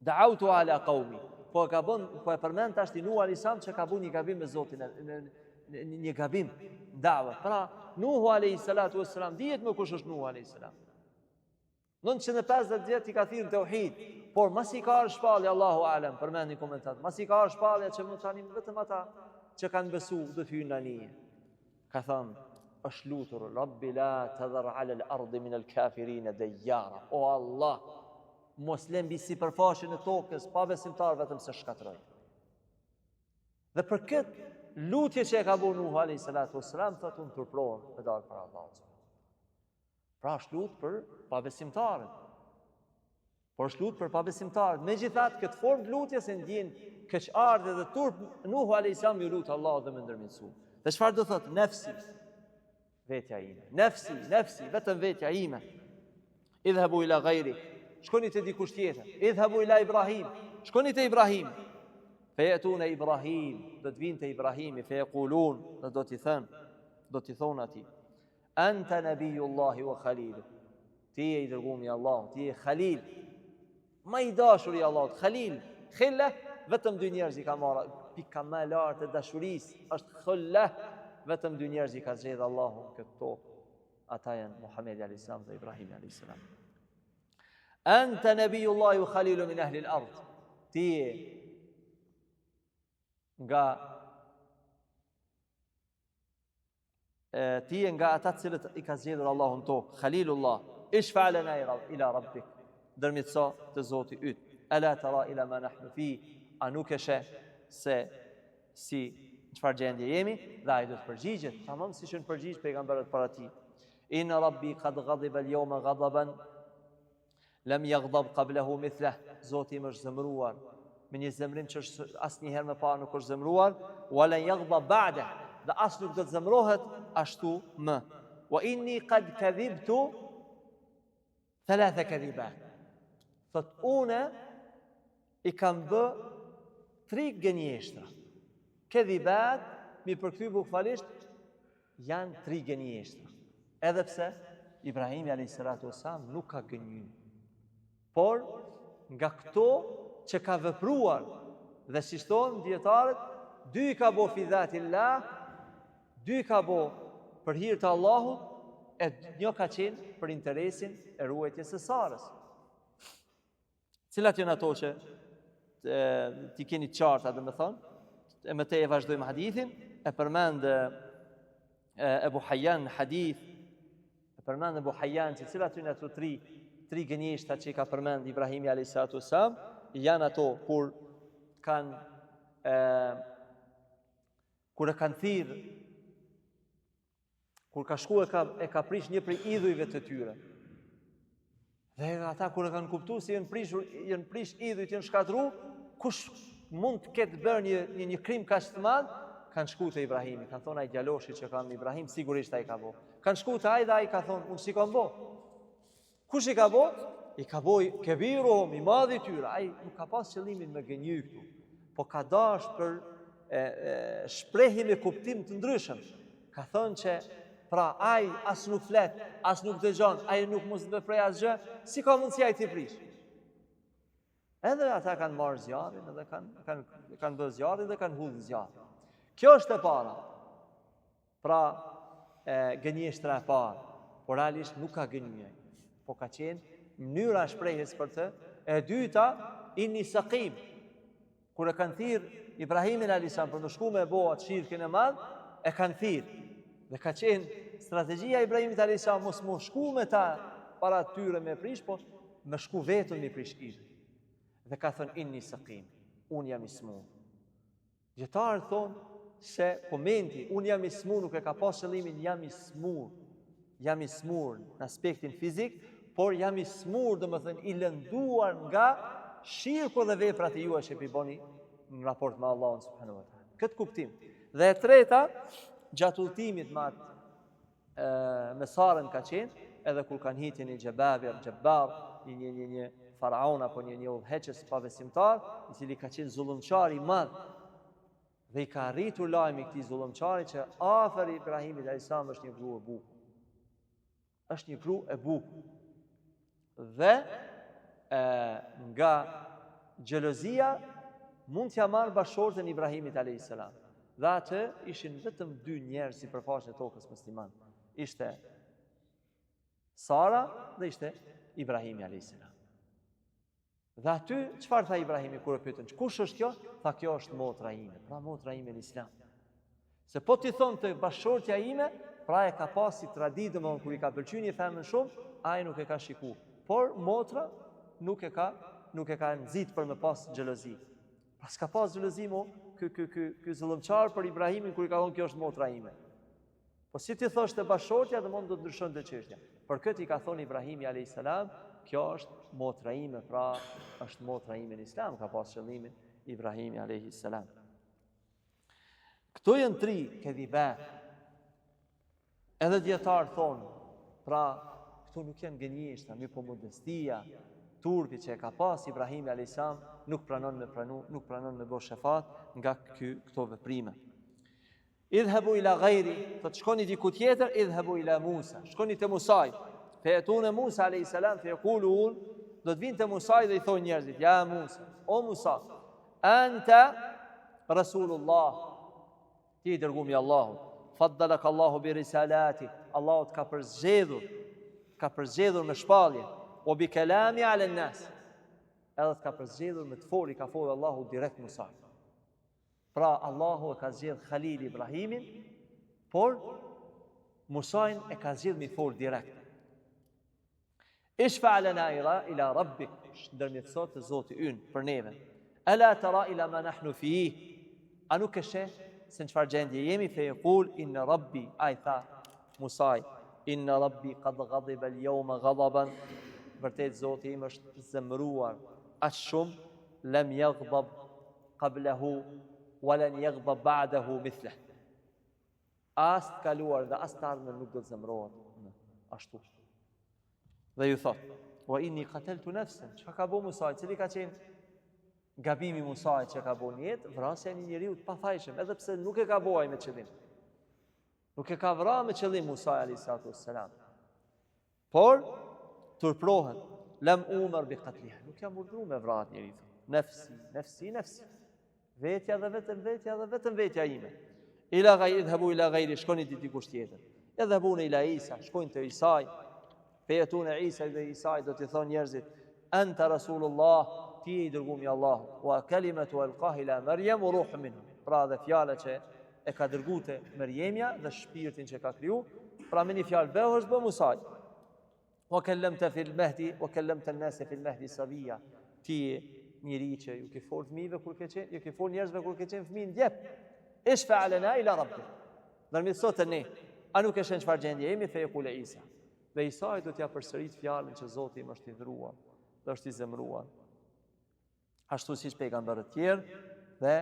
Da'awtu ala qaumi. Po e përmend tash Nuh alayhis salam që ka bën një gabim me Zotin, një gabim da'wa. Pra Nuh alayhis salatu wassalam dihet më kush është Nuh alayhis salam. 950 vjet i ka thirrë tauhid, por mas i ka ardhur shpallje Allahu alem, përmendni komentat. Mas i ka ardhur shpallja që mund tani vetëm ata që kanë besuar do të hyjnë në anije. Ka thënë, është lutur, Rabbi la tadhar ala al-ardi min al-kafirin dayyara. O Allah, mos lë mbi sipërfaqen e tokës pa besimtar vetëm se shkatroj. Dhe për këtë lutje që e ka bëu Nuh alayhis salatu wassalam, thotë unë turprohem me dalë për Allahut. Pra është lutë për pabesimtarët. Por është lutë për pabesimtarët. Megjithatë, këtë formë të lutjes e ndjen keqardhje dhe turp Nuh alayhis salam i lut Allahut dhe më ndërmjetësu. Dhe çfarë do thotë? Nefsi, vetja ime. Nefsi, vetëm vetja ime. idhhabu ila ghayri, shkoni te dikush tjetër, idhhabu ila Ibrahim, shkoni te Ibrahim. Fejatuna Ibrahim, do të vinë te Ibrahimi, fejekulun, dhe do t'i thënë, do t'i thonë ati, anta nabiyullahi wa khalilu, ti e i dërguar i Allahut, ti e Khalil, më i dashur i Allahut. Khalil, khilla, vetëm dy njerëz i ka marrë, pika më e lartë e dashurisë është khulla, vetëm dy njerëz i ka zgjedhur Allahu këtë tokë. Ata janë Muhamedi alayhis salam dhe Ibrahimi alayhis salam. Anta nabiyullahi wa khalilu min ahli al-ard, ti nga ata të cilët i ka zgjedhur Allahu në tokë, Khalilullah, ishfa lana ila rabbik, dërmitso të Zoti yt. Ala tara ila ma nahnu fi, a nuk e sheh se si çfarë gjendje jemi, dhe ai do të përgjigjet, tamam siç janë përgjigj pejgamberët para tij. Inna rabbi qad ghadiba al-yawma ghadaban lam yaghdab qablahu mithlah, Zoti më është zemëruar me një zemrim që asnjëherë më parë nuk është zemëruar, wala yaghdab ba'da, dhe as nuk do të zemërohet ashtu më. Wa inni qad kadhibtu thalatha kadhibat, thot une i kam bë 3 gënjeshtra. Kadhibat mi përkthy bukfalisht janë 3 gënjeshtra. Edhe pse Ibrahimi alayhis salam nuk ka gënjur, por nga këto që ka vepruar, dhe si thonë dietarët, 2 i ka bo fi dhatillah, 2 ka bo për hir të Allahut, e një ka qenë për interesin e ruajtjes së Sarës. Cilat janë ato që ti keni qarta, dhe me thonë, e më tej e vazhdojmë hadithin, e përmend Ebu Hayyan hadith, e përmend Ebu Hayyan që cilat janë ato 3 gënjeshtra që i ka përmend Ibrahimi alayhis salam, janë ato kur e kanë thirr, kur ka shku e ka prish një prej idhujve të tyre. Dhe ata kur e kanë kuptuar se janë prish idhujt, janë shkatru, kush mund të ketë bërë një krim kaq të madh, kanë shku te Ibrahimi, kanë thonë ai djaloshi që kam Ibrahim, sigurisht ai ka bë. Kanë shku te ai dhe ai ka thonë, unë si kam bë. Kush i ka bë? I ka bë kebiruhum, i madhi tyre. Ai nuk ka pas qëllimin me gënjy këtu, po ka dash për shprehje me kuptim të ndryshëm. Ka thënë që pra ai as nuk flet, as nuk dëgjon, ai nuk mos veprej asgjë, si ka mundësi ai të prish? Edhe ata kanë marrë zjarrin, edhe kanë bërë zjarrin dhe kanë hudhur zjarrin. Kjo është e para. Pra gënjeshtra e parë, por realisht nuk ka gënjur, po ka qenë mënyra e shprehjes për të. E dyta, inni saqim. Kur e kanë thirr Ibrahimin alayhis salam për të shkuar me bo atë shirkën e madh, e kanë thirr. Dhe ka qenë strategjia e Ibrahimit alayhis salam mos më shku me ta para tyre me prish, po më shku vetëm me prish idh. Dhe ka thënë inni saqim, unë jam i smur. Dietarët thonë se komenti unë jam i smur nuk e ka pas qëllimin jam i smur. Jam i smur në aspektin fizik, por jam i smur, domethënë i lënduar nga shirku dhe veprat e juaja që i bëni në raport me Allahun subhanahu wa taala. Këtë kuptim. Dhe e treta, gjatë udhëtimit me Sarën ka qenë, edhe kur kanë hitin një xhebar, një faraon apo një udhëheqës pabesimtar, i cili ka qenë zullumçar i madh, dhe i ka arritur lajmi këtij zullumçari që afër Ibrahimit alayhis salam është një gru e bukur. Është një gru e bukur. Dhe nga xhelozia mund t'ja marrë bashortën Ibrahimit alayhis salam. Dhe atë ishin vetëm 2 njerëz si përfaqësues e tokës musliman. Ishte Sara dhe ishte Ibrahimi alayhis salam. Dhe aty çfarë tha Ibrahimi kur e pyetën, kush është kjo? Tha, kjo është motra ime, pra motra ime në Islam. Se po ti thon të bashortja ime, pra e ka pasi traditë, domthon kur i ka pëlqyer një femër shumë, ai nuk e ka shikuar. Por motra nuk e ka nxit për me pas xhelozi. Pra s'ka pas xhelozi mo ky zullumçar për Ibrahimin kur i ka thonë kjo është motra ime. Po si ti thosh të bashortja, domthon do të ndryshonte çështja. Për këtë i ka thonë Ibrahimi alayhis salam, kjo është motra ime, pra është motra ime në Islam, ka pas qëllimin Ibrahimi alayhis salam. Këto janë 3 kedhiba. Edhe dietar thonë, pra këtu nuk janë gënjeshtra, mirë po modestia, turpi që e ka pas Ibrahimi a.s. nuk pranon me bo shefat nga këto veprime. Idhhabu ila ghayri, thot shkoni diku tjetër, idhhabu ila Musa, shkoni te Musaj. Feyatuna Musa a.s. feyaqulun, do të vinë te Musaj dhe i thonë njerëzit, ja Musa, o Musa, anta Rasulullah, ti i dërgumi Allahu, faddalak Allahu bi risalati, Allahu të ka përzgjedhur me shpallje, o bi kelami ala nas, edhe të ka përzgjedhur me të foli, ka folë Allahu direkt Musaj. Pra Allahu e ka zgjedh Khalil Ibrahimin, por Musajn e ka zgjedh me fol direkt. Ishfa lana ila rabbik, ndërmjetësot të Zoti ynë për neve. Ala tara ila ma nahnu fihi, a nuk e sheh se në çfarë gjendje jemi? Fe yaqul inna rabbi, ai tha Musaj, inna rabbi qad ghadiba al-yawma ghadaban, vërtet Zoti im është zemëruar aq shumë, lam yaghdab qablahu walan yaghdab ba'dahu mithlah. As të kaluar dhe as të ardhmen nuk do të zemërohet ashtu. Dhe ju thot, wa inni qataltu nafsan, çka ka bëu Musa, cili ka qenë gabimi Musa që ka bëu në jetë, vrasja e një njeriu të pafajshëm, edhe pse nuk e ka bëuaj me qëllim. Nuk e ka vrarë me qëllim Musa alayhis salam. Por turprohet, lam umar bi qatliha, nuk jam urdhëruar me vrarë njeriu. Nafsi. Vetja dhe vetëm vetja ime. Ila ghayri, idhhabu ila ghayri, shkoni te dikush tjetër. Idhhabuna ila Isa, shkojnë te Isa. Fejatuna Isa dhe Isa do t'i thonë njerëzit, anta Rasulullah, ti i dërgumi Allah, wa kalimatu alqaha ila Maryam wa ruhun minhu. Pra dhe fjala që e ka dërguar te Maryemja dhe shpirtin që ka kriju, pra me një fjalë bëhesh bë Musa. Wa kallamta fil mahdi wa kallamta an-nasa fil mahdi sabiya. Ti njëri që ju ke fol fëmijëve kur ke qenë, ju ke fol njerëzve kur ke qenë fëmijë ndjep. Ishfa lana ila rabbik. Ndërmjetësot ne, a nuk e shën çfarë gjendje jemi? Fe yaqul Isa. Dhe Isa do t'ja përsërit fjalën që Zoti im është i dhëruar, dhe është i zemëruar. Ashtu siç pejgamberët tjerë, dhe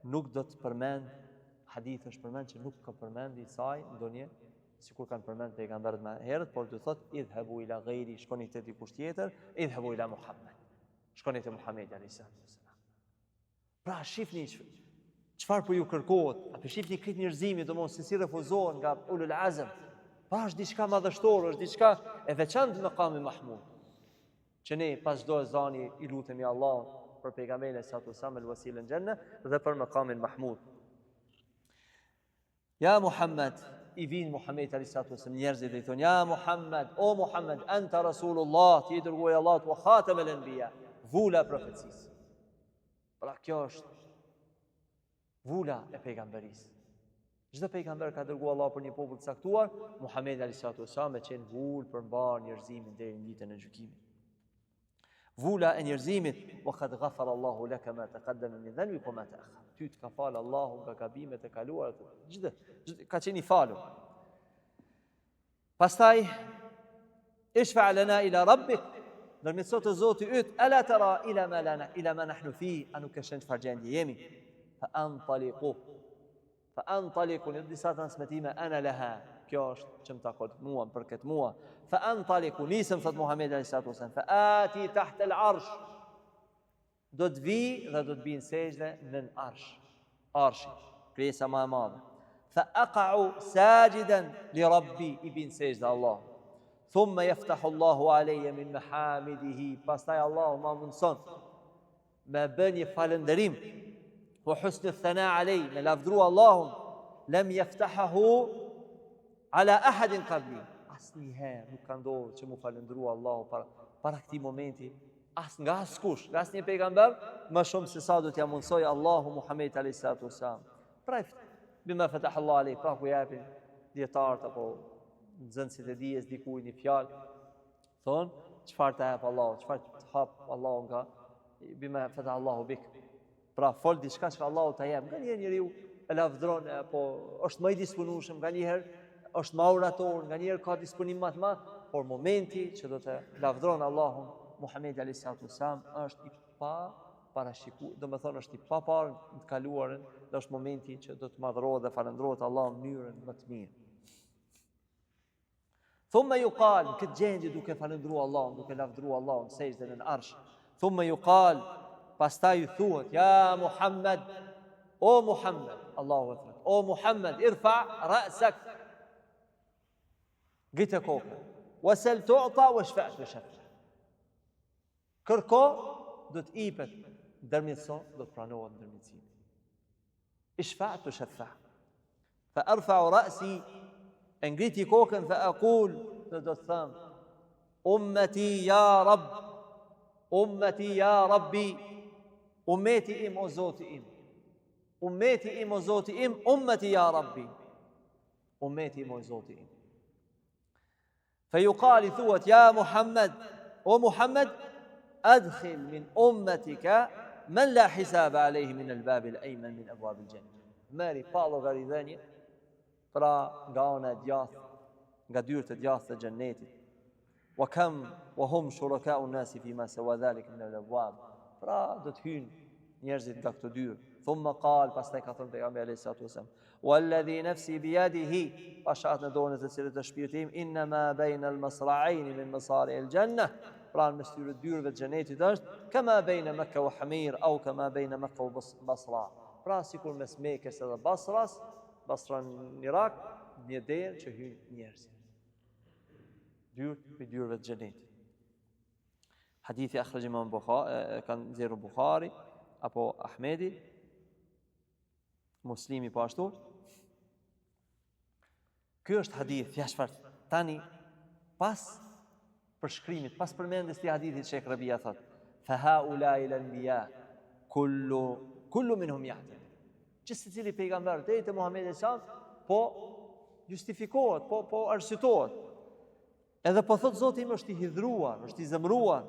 nuk do të përmend, hadith është përmend që nuk ka përmend Isa ndonjë, sikur kanë përmend pejgamberët më herët, por do thotë idhhabu ila ghayri, shkoni te dikush tjetër, idhhabu ila Muhammad. Shkoni te Muhamedi alayhis salam. Pra shifni çfarë po ju kërkohet, apo shifni këtë njerëzimi, domosdoshmë si refuzohen nga ulul azm. Pa është diçka madhështore, është diçka e veçantë në maqami Mahmud. Që ne pas çdo ezani i lutemi Allahun për pejgamberin sa të samë el-wasilën xhenna dhe për maqamin Mahmud. Ja Muhammed, i vin Muhamedi alayhis salam njerëzit dhe i thonë ja Muhammed, o Muhammed, anta Rasulullah, ti i dërguari i Allahut wa khatamul anbiya, vula profecisë. Pra kjo është vula e pejgamberisë. Çdo pejgamber ka dërguar Allah për një popull të caktuar, Muhamedi alayhis salam me qenë vul për mbar njerëzimin deri në ditën e gjykimit. Vula e njerëzimit, wa qad ghafara Allahu laka ma taqaddama min dhanbika wa ma ta'akhkhara. Ty të ka falë Allahu nga gabimet e kaluara, çdo ka qenë i falur. Pastaj ishfa lana ila rabbik, ndërmjetësot të Zoti yt, ala tara ila ma nahnu fi, a nuk e shën çfarë gjendje jemi? Fa antaliku, në disa transmetime, ana laha, kjo është që më takot mua, për këtë mua. Fa antaliku, nisëm, thot Muhamedi alayhis salam, fa ati tahta al-arsh, do të vi dhe do të binë sejdë nën arshi, krijesa më e madhe. Fa aqa'u sajidan li rabbi, i binë sejdë Allah. Thumma yaftahu Allahu alayya min mahamidihi, pastaj Allahu ma mundson me bën një falënderim, wa husn al-thana alayhi, me lavdru Allahun, lam yaftahu ala ahadin qabli. Asnjëherë nuk ka ndodhur që mu falëndrua Allahu para këtij momenti, nga askush, nga asnjë pejgamber, më shumë se sa do t'ja mundsoj Allahu Muhamedit alayhis salam. Pra bima fataha Allah alayhi, pra ku japin dietarët apo nxënësit e dijes dikujt një fjalë, thon çfarë të hap Allahu, çfarë të hap Allahu nga bima fataha Allahu bik. Pra fol diçka që Allahu ta jep. Nganjëherë njeriu e lavdron, apo është më i disponueshëm, nganjëherë është më orator, nganjëherë ka disponim më të madh, por momenti që do të lavdron Allahun Muhamedi alayhis salam është i pa parashikuar, domethënë është i pa parë të kaluarën, dhe është momenti që do të madhrohet dhe falëndrohet Allahu në mënyrën më të mirë. Thumma yuqal, këtë gjendje duke falendruar Allahun, duke lavdruar Allahun, sejdën në arsh. Thumma yuqal, pastaj ju thuhet, ja Muhammed, o Muhammed, Allahu akbar. O Muhammed, irfa ra'sak. Gjite kokën. Wasal tu'ta washfa' tushfa. Kërko, do të ipet, ndërmjetëso, do të pranohet ndërmjetësimi. Ishfa' tushfa. Fa arfa'u ra'si, ngriti kokën, fa aqul, do të them, ummati ya Rabb, ummati ya Rabbi, ummeti im o Zoti im. Ummeti im o Zoti im, ummeti ya Rabbi. Ummeti im o Zoti im. فيقال ثوت يا محمد او محمد ادخل من امتك من لا حساب عليه من الباب الايمن من ابواب الجنه. Meri pa llogaridhënie pra nga ana e djathtë, nga dyert e djathtë të xhennetit. Wa kam wa hum shuraka'u an-nasi fima sawa dhalik min al-abwab. Pra do të hyjnë njerëzit nga këto dyert. Thumma qal, pastaj ka thënë pejgamberi alayhis salatu wasallam, walladhi nafsi biyadihi, pashat në dorën e cilit është shpirti im, inma bayna al-masra'ain min masari' al-jannah, pra në mes tyre dyrëve të xhenetit është kama bayna Mekka wa Hamir au kama bayna Mekka wa Basra. Pra sikur mes Mekës edhe Basras, Basra në Irak, një derë që hyn njerëz. Dyrëve të xhenetit. Hadithi akhraj Imam Bukhari, kanë nxjerrë Bukhari apo Ahmedi, Muslimi po ashtu. Ky është hadith jashtë. Tani pas përshkrimit, pas përmendjes të hadithit Sheikh Rabia thot, fa haula ila al-anbiya kullu minhum yahdi. Që secili pejgamber deri te Muhamedi sallallahu po justifikohet, po arsyetohet. Edhe po thot Zoti im është i hidhruar, është i zemëruar.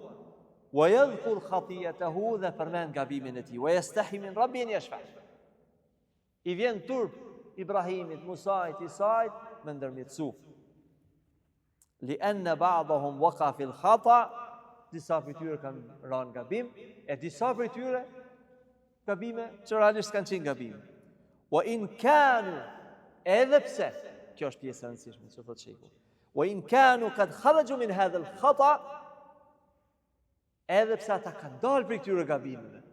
Wa yadhkur khatiyatahu, dhe përmend gabimin e tij. Wa yastahi min rabbin yashfa. I vjen turp Ibrahimit, Musait, Isait me ndërmjetësu. Lianna ba'dahum waqa fi al-khata, disa prej tyre kanë rënë gabim, e disa prej tyre gabime që realisht kanë qenë gabime. Wa in kanu, edhe pse, kjo është pjesë e rëndësishme, që thot sheku. Wa in kanu kad kharaju min hadha al-khata, edhe pse ata kanë dalë prej këtyre gabimeve.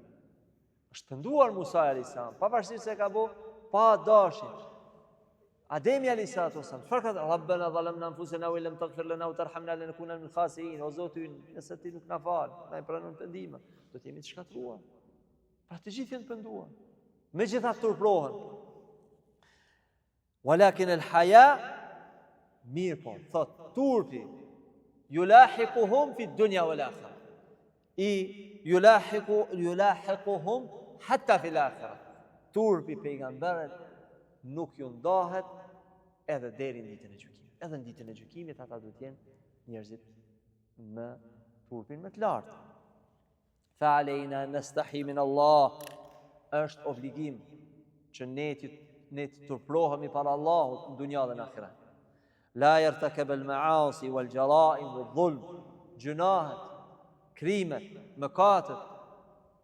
Është penduar Musa alayhis salam, pavarësisht se ka bu pa dashje. Ademi alayhis salam, çfarë ka thënë? Rabbana zalamna anfusana wa lam taghfir lana wa tarhamna lanakuna min al-khasirin. O Zoti, nëse ti nuk na fal, na i pranon pendimin, do të jemi të shkatruar. Pra të gjithë janë penduar. Megjithatë turprohen. Walakin al-haya, mirë po, thot turpi yulahiquhum fi ad-dunya wal akhirah. Yulahiquhum hatta fi al-akhirah. Turpi pejgamberët nuk ju ndahet edhe deri në ditën e gjykimit. Edhe në ditën e gjykimit ata do të jenë njerëzit me turpin më të lartë. Fa alejna nastahi min Allah, është obligim që ne të turprohemi para Allahut në dunja dhe në ahiret. La yartakab al-ma'asi wal jara'im wal dhulm, gjunahet, krimet, mëkatet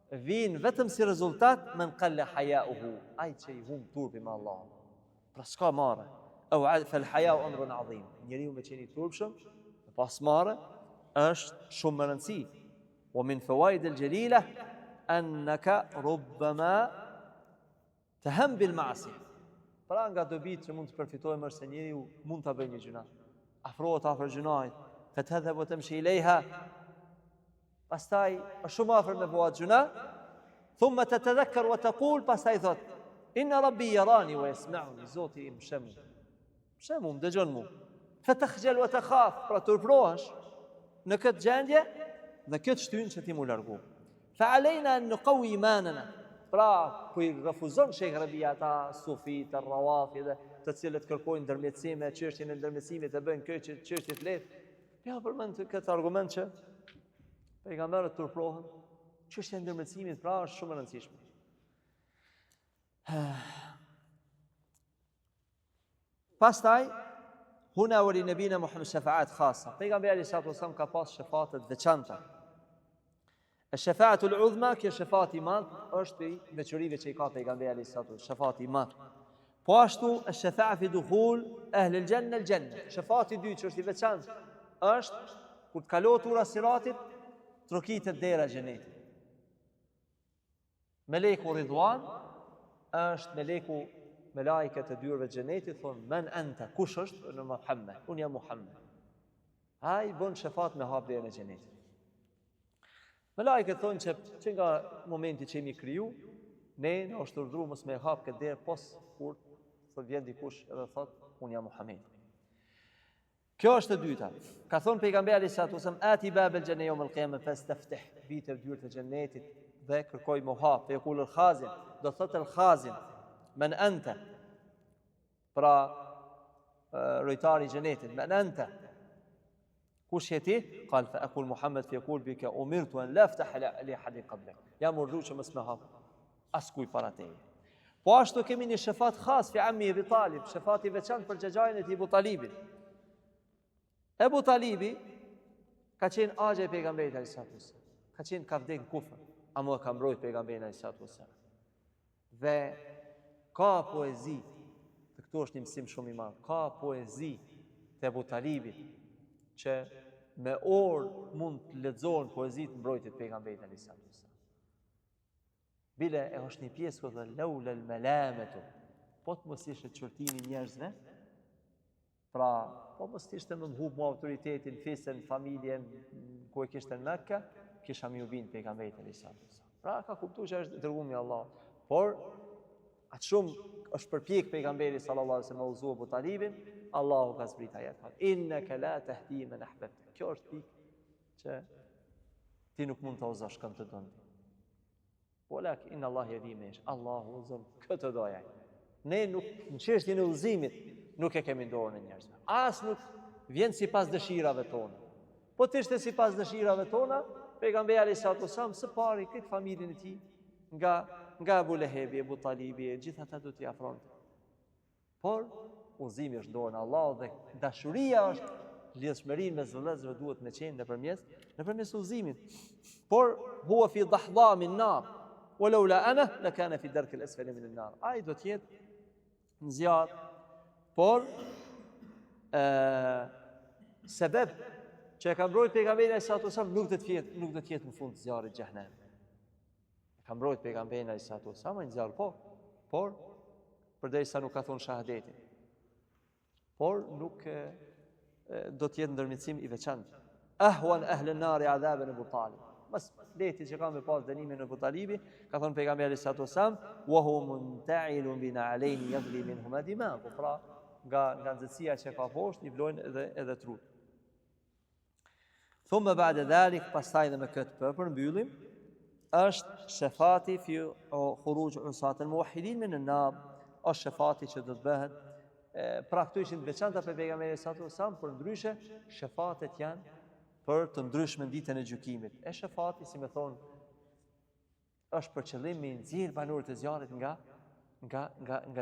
vinë vetëm si rezultat men qalla haya'uhu, ai që i humb turpi me Allahun. Pra s'ka marrë. Au fa al-haya'u amrun 'azim. Njeriu me qenë i turpshëm, pas marrë, është shumë më rëndësi. Wa min fawaid al-jalila annaka rubbama taham bil ma'asi. Pra nga dobit që mund të përfitojmë është se njeriu mund ta bëjë një gjuna. Afrohet afër gjunait, fatadhhabu tamshi ilayha. Pastaj është shumë afër me bëhat gjuna, thumma tatadhakkar wa taqul, pastaj thot, inna rabbi yarani wa yasma'uni, Zoti im shemu. Shemu, më dëgjon mu. Fatakhjal wa takhaf, pra turprohesh në këtë gjendje dhe këtë shtyn që ti mu largu. Fa alejna an nuqawi imanana. Pra, ku i refuzon Sheikh Rabia ata sufit, rawafid, të cilët kërkojnë ndërmjetësime, çështjen e ndërmjetësimit e bëjnë këtë çështje të lehtë. Ja përmend këtë argument që pejgamberët turprohen, çështja e ndërmjetësimit pra është shumë e rëndësishme. Pastaj, huna wa li nabina Muhammad shafa'at khassa. Pejgamberi sallallahu alaihi wasallam ka pas shafate të veçanta. Shafa'atul udhma, kjo shafati i madh është i veçorive që i ka pejgamberi sallallahu alaihi wasallam, shafati i madh. Po ashtu ash-shafa'a fi dukhul ahli al-janna al-janna. Shafati i dytë që është i veçantë është kur të kalohet ura siratit, trokitet dera e xhenetit. Meleku Ridwan është melajket e dyrëve të xhenetit thonë men anta, kush është? Në Muhammed, unë jam Muhammed. Ai bën shefat me hap derën e xhenetit. Melajket thonë që nga momenti që jemi kriju, ne në është urdhëruar mos me hap këtë derë pos kur të vjen dikush edhe thotë unë jam Muhammed. Kjo është e dyta. Ka thonë pejgamberi sallallahu alajhi wasallam ati babel janna yawm al-qiyamah fastaftih, vite dyert e xhenetit dhe kërkoj me hap, e kul al-khazin, do thotë al-khazin, men anta. Pra rojtari i xhenetit, men anta. Kush je ti? Qal fa aqul Muhammed fi yaqul bika umirtu an la aftah li ahadin qablak. Jam urdhëruar që mos më hap askuj para teje. Po ashtu kemi një shefat khas fi ammi Abi Talib, shefat i veçantë për xhaxhain e tij Abu Talibit. Abu Talibi ka qenë agje e pejgamberit alayhis salam. Ka qenë ka vdekur në kufër, ama ka mbrojtur pejgamberin alayhis salam. Dhe ka poezi, dhe këtu është një mësim shumë i madh. Ka poezi të Abu Talibit që me orë mund të lexohen poezit mbrojtjet e pejgamberit alayhis salam. Bile e është një pjesë ku dhe laula al-malamatu, po të mos ishte çortimi njerëzve, pra po mos ishte më hub autoritetin, fesën, familjen ku e kishte në Mekka, kisha më u bin pejgamberit alayhis salam. Pra ka kuptuar që është dërguar i Allah, por atë shumë është përpjek pejgamberi sallallahu alaihi wasallam me uzu Abu Talibin, Allahu ka zbrit ayat. Innaka la tahdi man ahbabta. Kjo është pikë që ti nuk mund të uzosh kënd të don. Polak inna Allah yahdi man yasha. Allahu uzon këtë doja. Ne nuk në çështjen e udhëzimit nuk e kemi dorën e njerëzve. As nuk vjen sipas dëshirave tona. Po të ishte sipas dëshirave tona, pejgamberi alayhis salam së pari këtë familjen e tij nga Abu Lehebi, Abu Talibi, gjithë ata do t'i afronte. Por udhëzimi është dorën e Allahut dhe dashuria është lidhshmërinë mes vëllezërve duhet me qenë nëpërmes udhëzimit. Por huwa fi dhahdha min nar. Walaula ana lakana fi dark al-asfali min an-nar. Ai do të jetë në zjarr, por sebeb që e ka mbrojtur pejgamberi alayhis salam nuk do të jetë në fund të zjarrit xhehenem. Ka mbrojtur pejgamberin alayhis salam në zjarr, por përderisa nuk ka thonë shahadetin. Por nuk do të jetë ndërmjetësim i veçantë. Ahwan ahli an-nar adhaban Abu Talib. Mas leti që ka me pas dënimin në Abu Talibi, ka thonë pejgamberi alayhis salam, wa huwa munta'ilun bina alayni yadli minhuma dima'u. Pra nga nxehtësia që ka poshtë i vlojnë edhe trut. Thumma ba'da dhalik, pastaj dhe me këtë përmbyllim, është shefati fi khuruj usat al-muwahhidin min an-nar, është shefati që do të bëhet pra këtu ishin të veçanta për pejgamberin sallallahu alajhi wasallam, por ndryshe shefatet janë për të ndryshme ditën e gjykimit. E shefati, si me thonë, është për qëllim me nxjerr banorët e zjarrit nga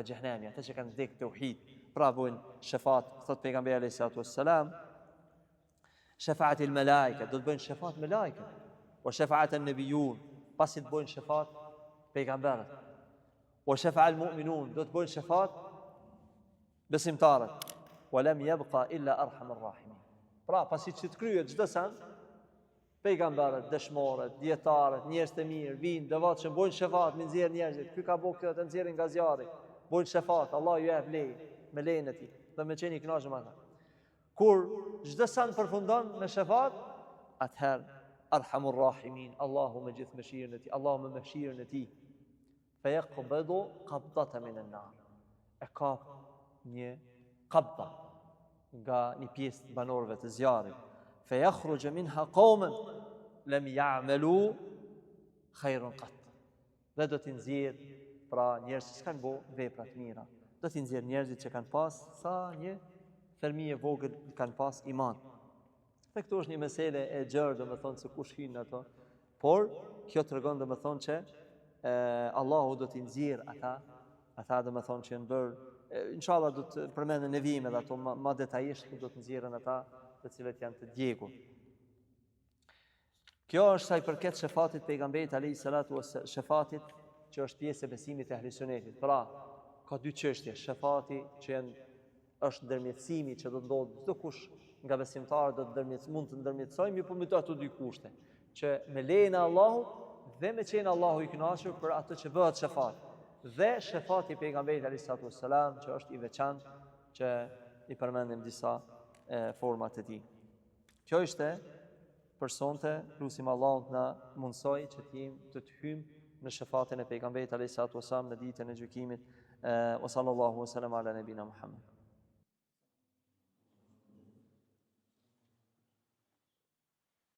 xhehenemi, ata që kanë vdekur tauhid. Pra bojnë shefat, thot pejgamberi alayhis salam, shefa'at al-malaika, do të bëjnë shefat malaika, o shefa'at an-nabiyun, pasi të bëjnë shefat pejgamberët. O shefa'a al-mu'minun, do të bëjnë shefat besimtarët. Wa lam yabqa illa arhamur rahimin. Pra, pasi që të kryet çdo sen, pejgamberët, dëshmorët, dietarët, njerëz të mirë, vinë, devotshëm, bojnë shefat, me nxjerr njerëzit. Ky ka bëu këtë, të nxjerrin nga zjarri. Bojnë shefat, Allah ju jep leje, me lejen e tij, dhe me qenë i kënaqur me ata. Kur çdo sen përfundon me shefat, atëherë arhamur rahimin, Allahu me gjithë mëshirën e tij, Allahu me mëshirën e tij. Fa yaqbadu qabdatan min an-nar. E ka një qabda nga një pjesë të banorëve të zjarrit. Fa yakhruju minha qauman lam ya'malu khayran qat. Dhe do të nxjerr pra njerëz që kanë bërë vepra të mira. Do të nxjerr njerëzit që kanë pas sa një fëmijë vogël kanë pas iman. Dhe këtu është një mesele e gjerë, domethënë se kush hyn ato. Por kjo tregon domethënë që Allahu do të nxjerr ata domethënë që janë bërë. Inshallah do të përmendën në vijim edhe ato ma detajisht, do të nxjerrën ata të cilët janë të djegur. Kjo është sa i përket shefatit pejgamberit alayhis salatu wassalam, shefatit që është pjesë e besimit të ahli sunetit. Pra, ka dy çështje, shefati që është ndërmjetësimi që do të ndodhë çdo kush nga besimtarët do të mund të ndërmjetësojmë, po me ato dy kushte, që me lejen e Allahut dhe me qenë Allahu i kënaqur për atë që bëhet shefat. Dhe shefati i pejgamberit alayhis salam që është i veçantë, që i përmendim disa format e tij. Kjo ishte për sonte, lutim Allahun na mundsoj që të hyjmë në shefatin e pejgamberit alayhis salam në ditën e gjykimit. Wa sallallahu wa sallam ala nabina Muhammad.